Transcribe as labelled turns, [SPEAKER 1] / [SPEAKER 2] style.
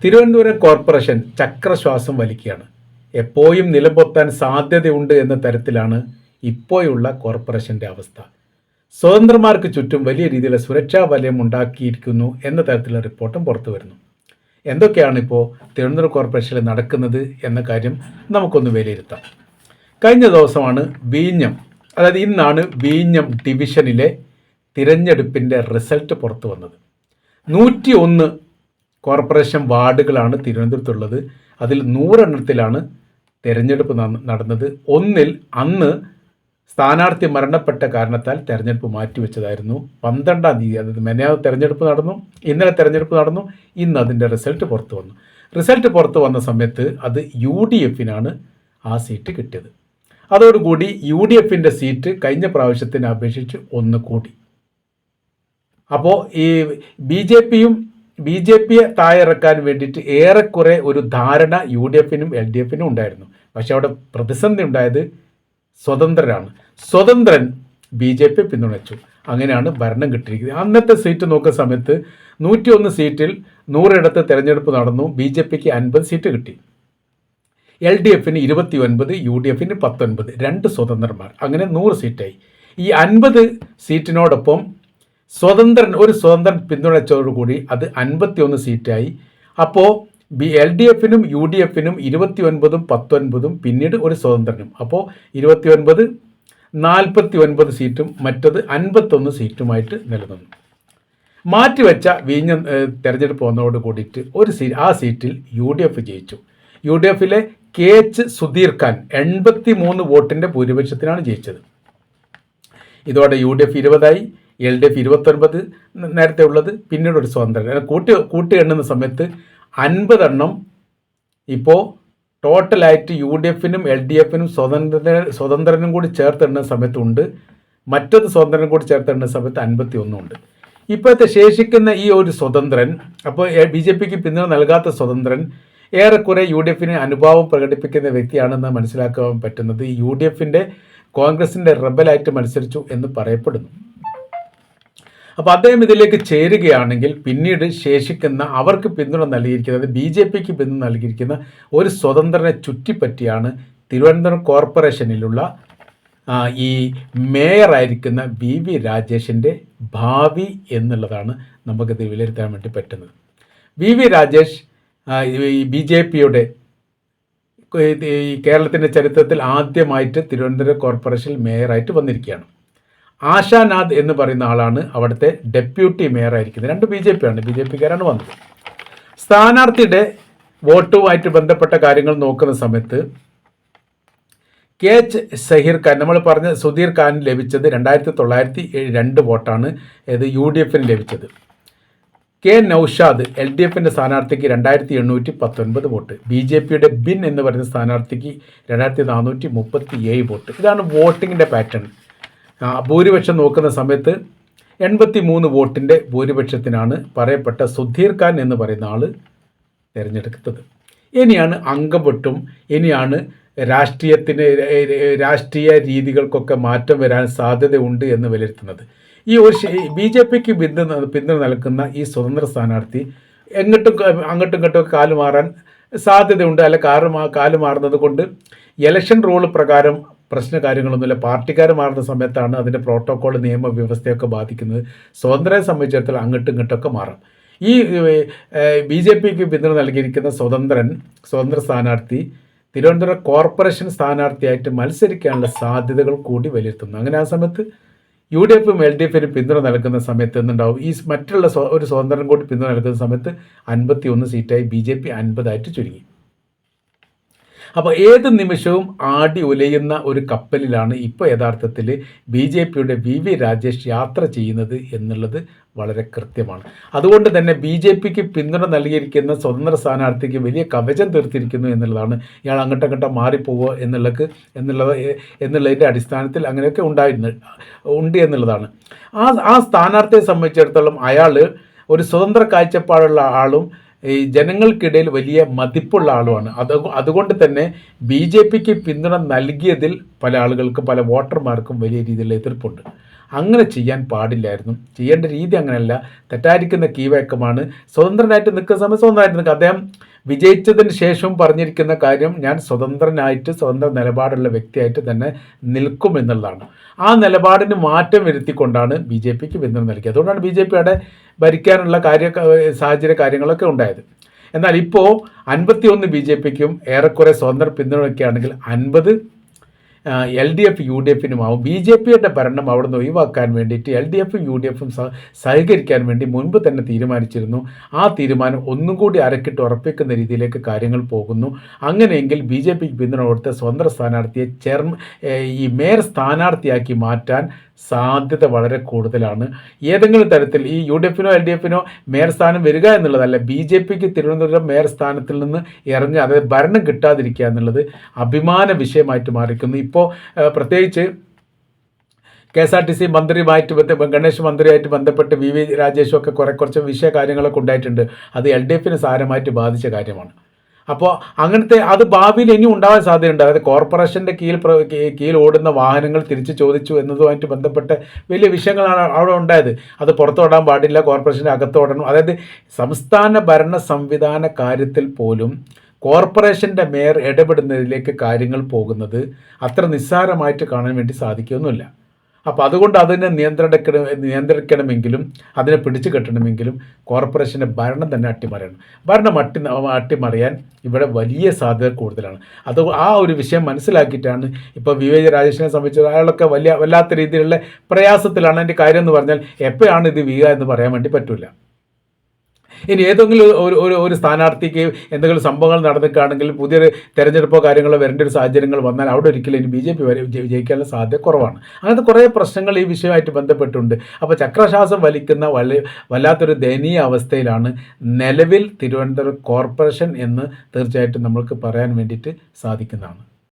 [SPEAKER 1] Thiruvananthapuram corporation ചക്രശ്വാസം വലിക്കുകയാണ്. എപ്പോഴും നിലംപൊത്താൻ സാധ്യതയുണ്ട് എന്ന തരത്തിലാണ് ഇപ്പോഴുള്ള കോർപ്പറേഷൻ്റെ അവസ്ഥ. സ്വതന്ത്രന്മാർക്ക് ചുറ്റും വലിയ രീതിയിലുള്ള സുരക്ഷാ വലയം ഉണ്ടാക്കിയിരിക്കുന്നു എന്ന തരത്തിലുള്ള റിപ്പോർട്ടും പുറത്തു വരുന്നു. എന്തൊക്കെയാണ് ഇപ്പോൾ തിരുവനന്തപുരം കോർപ്പറേഷനിൽ നടക്കുന്നത് എന്ന കാര്യം നമുക്കൊന്ന് വിലയിരുത്താം. കഴിഞ്ഞ ദിവസമാണ് വിഴിഞ്ഞം, അതായത് ഇന്നാണ് വിഴിഞ്ഞം ഡിവിഷനിലെ തിരഞ്ഞെടുപ്പിൻ്റെ റിസൾട്ട് പുറത്തു വന്നത്. 101 കോർപ്പറേഷൻ വാർഡുകളാണ് തിരുവനന്തപുരത്തുള്ളത്. അതിൽ 100 എണ്ണത്തിലാണ് തിരഞ്ഞെടുപ്പ് നടന്നത്. ഒന്നിൽ അന്ന് സ്ഥാനാർത്ഥി മരണപ്പെട്ട കാരണത്താൽ തെരഞ്ഞെടുപ്പ് മാറ്റിവെച്ചതായിരുന്നു. 12-ാം തീയതി, അതായത് മെനയാവ് തെരഞ്ഞെടുപ്പ് നടന്നു, ഇന്നലെ തെരഞ്ഞെടുപ്പ് നടന്നു, ഇന്ന് അതിൻ്റെ റിസൾട്ട് പുറത്തു വന്നു. റിസൾട്ട് പുറത്തു വന്ന സമയത്ത് അത് UDFനാണ് ആ സീറ്റ് കിട്ടിയത്. അതോടുകൂടി UDFൻ്റെ സീറ്റ് കഴിഞ്ഞ പ്രാവശ്യത്തിനെ അപേക്ഷിച്ച് 1 കൂടി. അപ്പോൾ ഈ ബി ജെ പിയെ താഴെയിറക്കാൻ വേണ്ടിയിട്ട് ഏറെക്കുറെ ഒരു ധാരണ UDFനും LDFനും ഉണ്ടായിരുന്നു. പക്ഷെ അവിടെ പ്രതിസന്ധി ഉണ്ടായത് സ്വതന്ത്രരാണ്. സ്വതന്ത്രൻ BJP പിന്തുണച്ചു. അങ്ങനെയാണ് ഭരണം കിട്ടിയിരിക്കുന്നത്. അന്നത്തെ സീറ്റ് നോക്കുന്ന സമയത്ത് 101 സീറ്റിൽ 100 ഇടത്ത് തിരഞ്ഞെടുപ്പ് നടന്നു. BJPക്ക് 50 സീറ്റ് കിട്ടി, LDFന് 29, UDFന് 19, 2 സ്വതന്ത്രന്മാർ, അങ്ങനെ 100 സീറ്റായി. ഈ 50 സീറ്റിനോടൊപ്പം ഒരു സ്വതന്ത്രൻ പിന്തുണച്ചതോടുകൂടി അത് 51 സീറ്റായി. അപ്പോൾ LDFനും UDFനും 29ഉം 19ഉം പിന്നീട് ഒരു സ്വതന്ത്രനും, അപ്പോൾ 29, 49 സീറ്റും മറ്റത് 51 സീറ്റുമായിട്ട് നിലനിന്നു. മാറ്റിവെച്ച വിഴിഞ്ഞം തെരഞ്ഞെടുപ്പ് വന്നതോട് കൂടിയിട്ട് ആ സീറ്റിൽ UDF ജയിച്ചു. UDFലെ KH സുധീർ ഖാൻ 83 വോട്ടിൻ്റെ ഭൂരിപക്ഷത്തിനാണ് ജയിച്ചത്. ഇതോടെ UDF 20ആയി, LDF 29 നേരത്തെ ഉള്ളത്, പിന്നീട് ഒരു സ്വതന്ത്രൻ. കൂട്ടി എണ്ണുന്ന സമയത്ത് 50 എണ്ണം ഇപ്പോൾ ടോട്ടലായിട്ട് UDFനും LDFനും സ്വതന്ത്രനും കൂടി ചേർത്തെണ്ണുന്ന സമയത്തുണ്ട്. മറ്റൊരു സ്വതന്ത്രനും കൂടി ചേർത്തെണ്ണുന്ന സമയത്ത് 51 ഉണ്ട്. ഇപ്പോഴത്തെ ശേഷിക്കുന്ന ഈ ഒരു സ്വതന്ത്രൻ, അപ്പോൾ BJPക്ക് പിന്തുണ നൽകാത്ത സ്വതന്ത്രൻ ഏറെക്കുറെ UDFന് അനുഭാവം പ്രകടിപ്പിക്കുന്ന വ്യക്തിയാണെന്ന് മനസ്സിലാക്കാൻ പറ്റുന്നത്. UDFൻ്റെ കോൺഗ്രസിൻ്റെ റെബലായിട്ട് മത്സരിച്ചു എന്ന് പറയപ്പെടുന്നു. അപ്പോൾ അദ്ദേഹം ഇതിലേക്ക് ചേരുകയാണെങ്കിൽ പിന്നീട് ശേഷിക്കുന്ന അവർക്ക് പിന്തുണ നൽകിയിരിക്കുന്നത്, BJPക്ക് പിന്തുണ നൽകിയിരിക്കുന്ന ഒരു സ്വതന്ത്രനെ ചുറ്റിപ്പറ്റിയാണ് തിരുവനന്തപുരം കോർപ്പറേഷനിലുള്ള ഈ മേയറായിരിക്കുന്ന VV രാജേഷിൻ്റെ ഭാവി എന്നുള്ളതാണ് നമുക്കിത് വിലയിരുത്താൻ വേണ്ടി പറ്റുന്നത്. VV രാജേഷ് BJPയുടെ കേരളത്തിൻ്റെ ചരിത്രത്തിൽ ആദ്യമായിട്ട് തിരുവനന്തപുരം കോർപ്പറേഷനിൽ മേയറായിട്ട് വന്നിരിക്കുകയാണ്. ആശാനാഥ് എന്ന് പറയുന്ന ആളാണ് അവിടുത്തെ ഡെപ്യൂട്ടി മേയറായിരിക്കുന്നത്. 2 BJPക്കാരാണ് വന്നത്. സ്ഥാനാർത്ഥിയുടെ വോട്ടുമായിട്ട് ബന്ധപ്പെട്ട കാര്യങ്ങൾ നോക്കുന്ന സമയത്ത് KH സഹീർ ഖാൻ, നമ്മൾ പറഞ്ഞ സുധീർ ഖാൻ ലഭിച്ചത് 2902 വോട്ടാണ്. ഇത് UDFന് ലഭിച്ചത്. K നൗഷാദ് LDFൻ്റെ സ്ഥാനാർത്ഥിക്ക് 2819 വോട്ട്. BJPയുടെ ബിൻ എന്ന് പറയുന്ന സ്ഥാനാർത്ഥിക്ക് 2437 വോട്ട്. ഇതാണ് വോട്ടിങ്ങിൻ്റെ പാറ്റേൺ. ഭൂരിപക്ഷം നോക്കുന്ന സമയത്ത് 83 വോട്ടിൻ്റെ ഭൂരിപക്ഷത്തിനാണ് പറയപ്പെട്ട സുധീർ ഖാൻ എന്ന് പറയുന്ന ആൾ തിരഞ്ഞെടുത്തത്. ഇനിയാണ് അംഗംവെട്ടും, ഇനിയാണ് രാഷ്ട്രീയ രീതികൾക്കൊക്കെ മാറ്റം വരാൻ സാധ്യതയുണ്ട് എന്ന് വിലയിരുത്തുന്നത്. ഈ ഒരു BJPക്ക് പിന്തുണ നൽകുന്ന ഈ സ്വതന്ത്ര സ്ഥാനാർത്ഥി അങ്ങോട്ടും ഇങ്ങോട്ടും കാലുമാറാൻ സാധ്യതയുണ്ട്. അല്ല, കാല് മാറുന്നത് കൊണ്ട് ഇലക്ഷൻ റൂൾ പ്രകാരം പ്രശ്ന കാര്യങ്ങളൊന്നുമില്ല. പാർട്ടിക്കാർ മാറുന്ന സമയത്താണ് അതിൻ്റെ പ്രോട്ടോക്കോൾ, നിയമവ്യവസ്ഥയൊക്കെ ബാധിക്കുന്നത്. സ്വതന്ത്രരെ സംബന്ധിച്ചിടത്തോളം അങ്ങോട്ടും ഇങ്ങോട്ടൊക്കെ മാറാം. ഈ BJPക്ക് പിന്തുണ നൽകിയിരിക്കുന്ന സ്വതന്ത്ര സ്ഥാനാർത്ഥി തിരുവനന്തപുരം കോർപ്പറേഷൻ സ്ഥാനാർത്ഥിയായിട്ട് മത്സരിക്കാനുള്ള സാധ്യതകൾ കൂടി വിലയിരുത്തുന്നു. അങ്ങനെ ആ സമയത്ത് UDFും LDFനും പിന്തുണ നൽകുന്ന സമയത്ത് എന്തുണ്ടാവും, ഈ മറ്റുള്ള ഒരു സ്വതന്ത്രൻ കൂടി പിന്തുണ നൽകുന്ന സമയത്ത് 51 സീറ്റായി BJP 50ആയിട്ട് ചുരുങ്ങി. അപ്പോൾ ഏത് നിമിഷവും ആടി ഉലയുന്ന ഒരു കപ്പലിലാണ് ഇപ്പോൾ യഥാർത്ഥത്തിൽ BJPയുടെ VV രാജേഷ് യാത്ര ചെയ്യുന്നത് എന്നുള്ളത് വളരെ കൃത്യമാണ്. അതുകൊണ്ട് തന്നെ BJPക്ക് പിന്തുണ നൽകിയിരിക്കുന്ന സ്വതന്ത്ര സ്ഥാനാർത്ഥിക്ക് വലിയ കവചം തീർത്തിരിക്കുന്നു എന്നുള്ളതാണ്. ഇയാൾ അങ്ങോട്ടങ്ങോട്ട് മാറിപ്പോവുക എന്നുള്ളതിൻ്റെ അടിസ്ഥാനത്തിൽ അങ്ങനെയൊക്കെ ഉണ്ട് എന്നുള്ളതാണ്. ആ സ്ഥാനാർത്ഥിയെ സംബന്ധിച്ചിടത്തോളം അയാൾ ഒരു സ്വതന്ത്ര കാഴ്ചപ്പാടുള്ള ആളും ഈ ജനങ്ങൾക്കിടയിൽ വലിയ മതിപ്പുള്ള ആളുമാണ്. അതുകൊണ്ട് തന്നെ BJPക്ക് പിന്തുണ നൽകിയതിൽ പല ആളുകൾക്കും, പല വോട്ടർമാർക്കും വലിയ രീതിയിലുള്ള എതിർപ്പുണ്ട്. അങ്ങനെ ചെയ്യാൻ പാടില്ലായിരുന്നു. ചെയ്യേണ്ട രീതി അങ്ങനെയല്ല. തെറ്റായിരിക്കുന്ന കീവഴക്കമാണ്. സ്വതന്ത്രനായിട്ട് നിൽക്കുന്ന സമയം സ്വതന്ത്രമായിട്ട് നിൽക്കുക. അദ്ദേഹം വിജയിച്ചതിന് ശേഷവും പറഞ്ഞിരിക്കുന്ന കാര്യം, ഞാൻ സ്വതന്ത്രനായിട്ട് സ്വതന്ത്ര നിലപാടുള്ള വ്യക്തിയായിട്ട് തന്നെ നിൽക്കുമെന്നുള്ളതാണ്. ആ നിലപാടിന് മാറ്റം വരുത്തിക്കൊണ്ടാണ് ബി ജെ പിക്ക് പിന്തുണ നൽകിയത്. അതുകൊണ്ടാണ് ബി ജെ പിയുടെ ഭരിക്കാനുള്ള സാഹചര്യ കാര്യങ്ങളൊക്കെ ഉണ്ടായത്. എന്നാൽ ഇപ്പോൾ 51 ബി ജെ പിക്കും ഏറെക്കുറെ സ്വതന്ത്ര പിന്തുണയ്ക്കുകയാണെങ്കിൽ 50 L D F U D എഫിനുമാവും. ബി ജെ പിയുടെ ഭരണം അവിടെ നിന്ന് ഒഴിവാക്കാൻ വേണ്ടിയിട്ട് എൽ ഡി എഫും യു ഡി എഫും സഹകരിക്കാൻ വേണ്ടി മുൻപ് തന്നെ തീരുമാനിച്ചിരുന്നു. ആ തീരുമാനം ഒന്നും കൂടി അരക്കിട്ട് ഉറപ്പിക്കുന്ന രീതിയിലേക്ക് കാര്യങ്ങൾ പോകുന്നു. അങ്ങനെയെങ്കിൽ ബി ജെ പിക്ക് പിന്തുണ കൊടുത്ത സ്വതന്ത്ര സ്ഥാനാർത്ഥിയെ ഈ മേയർ സ്ഥാനാർത്ഥിയാക്കി മാറ്റാൻ സാധ്യത വളരെ കൂടുതലാണ്. ഏതെങ്കിലും തരത്തിൽ ഈ യു ഡി എഫിനോ എൽ ഡി എഫിനോ മേയർ സ്ഥാനം വരിക എന്നുള്ളതല്ല, ബി ജെ പിക്ക് തിരുവനന്തപുരം മേയർ സ്ഥാനത്തിൽ നിന്ന് ഇറങ്ങുക, അതായത് ഭരണം കിട്ടാതിരിക്കുക എന്നുള്ളത് അഭിമാന വിഷയമായിട്ട് മാറിക്കുന്നു. ഇപ്പോൾ പ്രത്യേകിച്ച് KSRTC മന്ത്രിയുമായിട്ട് ഗണേഷ് മന്ത്രിയായിട്ട് ബന്ധപ്പെട്ട് വി രാജേഷും ഒക്കെ കുറച്ച് വിഷയ കാര്യങ്ങളൊക്കെ ഉണ്ടായിട്ടുണ്ട്. അത് എൽ ഡി എഫിന് സാരമായിട്ട് ബാധിച്ച കാര്യമാണ്. അപ്പോൾ അങ്ങനത്തെ അത് ഭാവിയിൽ ഇനി ഉണ്ടാവാൻ സാധ്യതയുണ്ട്. അതായത് കോർപ്പറേഷൻ്റെ കീഴിൽ ഓടുന്ന വാഹനങ്ങൾ തിരിച്ച് ചോദിച്ചു എന്നതുമായിട്ട് ബന്ധപ്പെട്ട വലിയ വിഷയങ്ങളാണ് അവിടെ ഉണ്ടായത്. അത് പുറത്തോടാൻ പാടില്ല, കോർപ്പറേഷൻ്റെ അകത്തോടണം. അതായത് സംസ്ഥാന ഭരണ സംവിധാന കാര്യത്തിൽ പോലും കോർപ്പറേഷൻ്റെ മേയർ ഇടപെടുന്നതിലേക്ക് കാര്യങ്ങൾ പോകുന്നത് അത്ര നിസ്സാരമായിട്ട് കാണാൻ വേണ്ടി സാധിക്കുകയൊന്നുമില്ല. അപ്പോൾ അതുകൊണ്ട് അതിനെ നിയന്ത്രിക്കണമെങ്കിലും അതിനെ പിടിച്ചു കെട്ടണമെങ്കിലും കോർപ്പറേഷൻ്റെ ഭരണം തന്നെ അട്ടിമറിയണം. ഭരണം അട്ടിമറിയാൻ ഇവിടെ വലിയ സാധ്യത കൂടുതലാണ്. അത് ആ ഒരു വിഷയം മനസ്സിലാക്കിയിട്ടാണ് ഇപ്പോൾ വി രാജേഷിനെ സംബന്ധിച്ച് അയാളൊക്കെ വല്ലാത്ത രീതിയിലുള്ള പ്രയാസത്തിലാണ്. അതിൻ്റെ കാര്യം എന്ന് പറഞ്ഞാൽ എപ്പോഴാണ് ഇത് വീഴുക എന്ന് പറയാൻ വേണ്ടി പറ്റില്ല. ഇനി ഏതെങ്കിലും ഒരു സ്ഥാനാർത്ഥിക്ക് എന്തെങ്കിലും സംഭവങ്ങൾ നടന്നിട്ടാണെങ്കിൽ പുതിയൊരു തെരഞ്ഞെടുപ്പോ കാര്യങ്ങളോ വരേണ്ട ഒരു സാഹചര്യങ്ങൾ വന്നാൽ അവിടെ ഒരിക്കലും ഇനി ബി ജെ പി വിജയിക്കാനുള്ള സാധ്യത കുറവാണ്. അങ്ങനത്തെ കുറേ പ്രശ്നങ്ങൾ ഈ വിഷയമായിട്ട് ബന്ധപ്പെട്ടുണ്ട്. അപ്പോൾ ചക്രശ്വാസം വലിക്കുന്ന വല്ലാത്തൊരു ദയനീയ അവസ്ഥയിലാണ് നിലവിൽ തിരുവനന്തപുരം കോർപ്പറേഷൻ എന്ന് തീർച്ചയായിട്ടും നമ്മൾക്ക് പറയാൻ വേണ്ടിയിട്ട് സാധിക്കുന്നതാണ്.